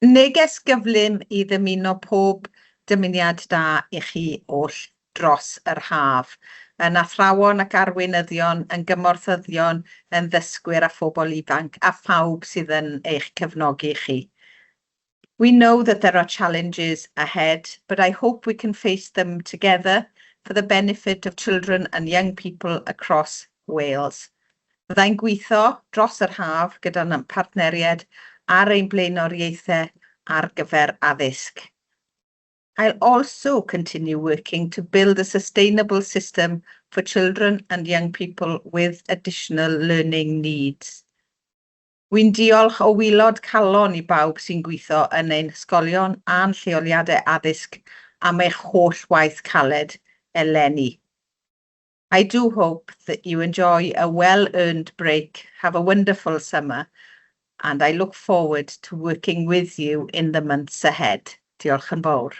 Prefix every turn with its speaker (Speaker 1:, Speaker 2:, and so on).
Speaker 1: Neges gyflym i ddymuno pob dymuniad da i chi oll dros yr haf, yn athrawon ac arweinyddion, yn gymorthyddion, yn ddysgwyr a phobl ifanc, a phawb sydd yn eich cefnogi chi. We know that there are challenges ahead, but I hope we can face them together for the benefit of children and young people across Wales. Byddai'n gweithio dros yr haf gyda'n partneriaid ar ein blaenoriaethau ar gyfer addysg. I'll also continue working to build a sustainable system for children and young people with additional learning needs. Wy'n diolch o wilod calon i bawb sy'n gweithio yn ein ysgolion a'n lleoliadau addysg am eich holl waith caled eleni. I do hope that you enjoy a well-earned break, have a wonderful summer, and I look forward to working with you in the months ahead. Diolch yn fawr.